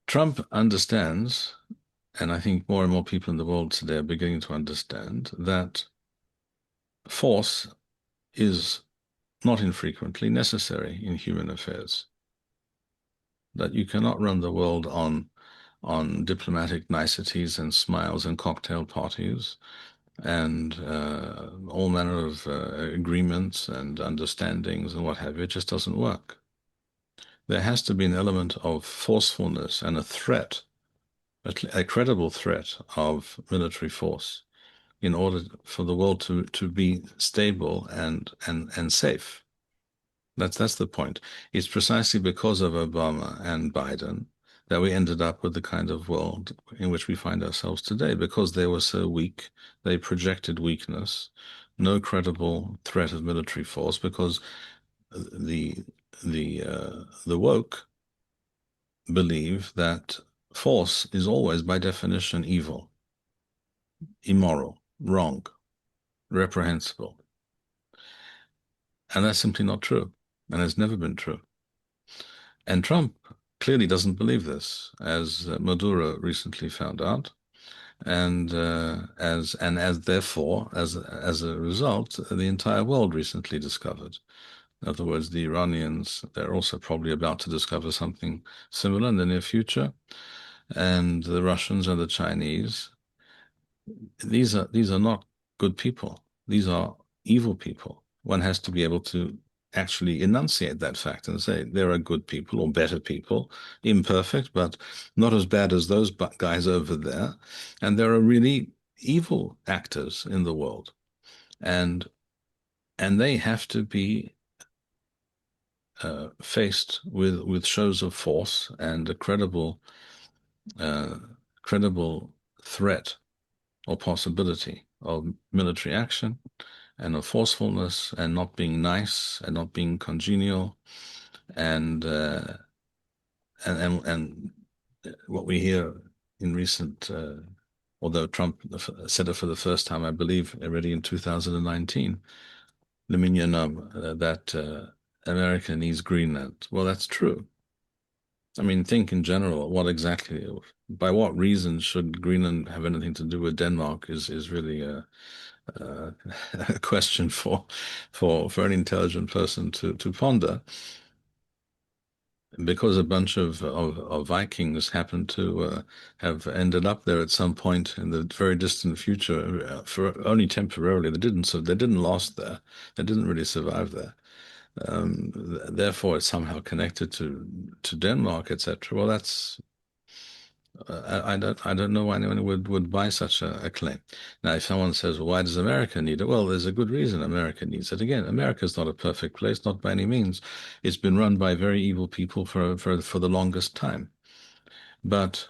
Trump understands, and I think more and more people in the world today are beginning to understand, that force is not infrequently necessary in human affairs. That you cannot run the world on diplomatic niceties and smiles and cocktail parties and all manner of agreements and understandings and what have you. It just doesn't work. There has to be an element of forcefulness and a threat, a credible threat of military force in order for the world to be stable and safe. That's the point. It's precisely because of Obama and Biden that we ended up with the kind of world in which we find ourselves today, because they were so weak, they projected weakness, no credible threat of military force, because the the woke believe that force is always by definition evil, immoral, wrong, reprehensible. And that's simply not true, and has never been true. And Trump clearly doesn't believe this, as Maduro recently found out, and as therefore, as a result, the entire world recently discovered. In other words, the Iranians, they're also probably about to discover something similar in the near future, and the Russians and the Chinese. These are not good people. These are evil people. One has to be able to actually enunciate that fact and say there are good people or better people, imperfect, but not as bad as those guys over there. And there are really evil actors in the world, and they have to be faced with shows of force and a uh, credible threat or possibility of military action and of forcefulness and not being nice and not being congenial and and what we hear in recent although Trump said it for the first time, I believe, already in 2019, the Minyanam, that America needs Greenland. Well, that's true. I mean, think in general, what exactly, by what reason should Greenland have anything to do with Denmark is really uh, a question for an intelligent person to ponder, because a bunch of Vikings happen to have ended up there at some point in the very distant future, for only temporarily. They didn't last there. They didn't really survive there. Therefore, it's somehow connected to Denmark, etc. Well, that's I don't know why anyone would buy such a claim. Now, if someone says, well, why does America need it? Well, there's a good reason America needs it. Again, America is not a perfect place, not by any means. It's been run by very evil people for the longest time. But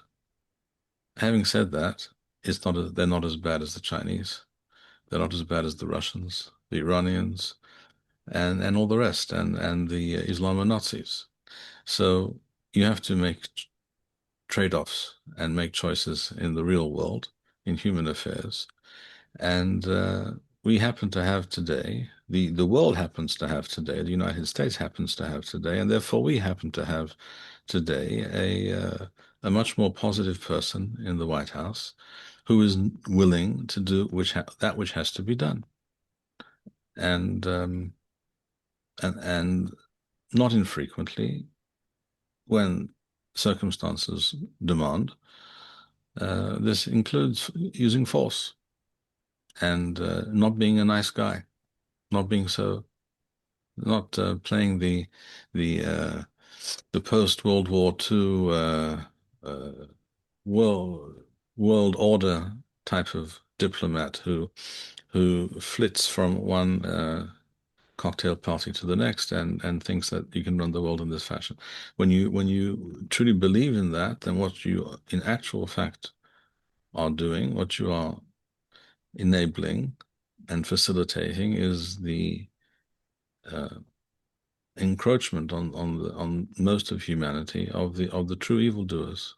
having said that, they're not as bad as the Chinese. They're not as bad as the Russians, the Iranians, and all the rest, and the Islamo Nazis. So you have to make trade-offs and make choices in the real world, in human affairs. And we happen to have today, the world happens to have today, the United States happens to have today, and therefore we happen to have today a much more positive person in the White House who is willing to do that which has to be done. And and not infrequently, when circumstances demand, this includes using force and not being a nice guy, not being so, not playing the uh, the post-World War II uh, world world order type of diplomat who flits from one cocktail party to the next and thinks that you can run the world in this fashion. When you truly believe in that, then what you in actual fact are doing, what you are enabling and facilitating, is the uh, encroachment on most of humanity of the true evildoers.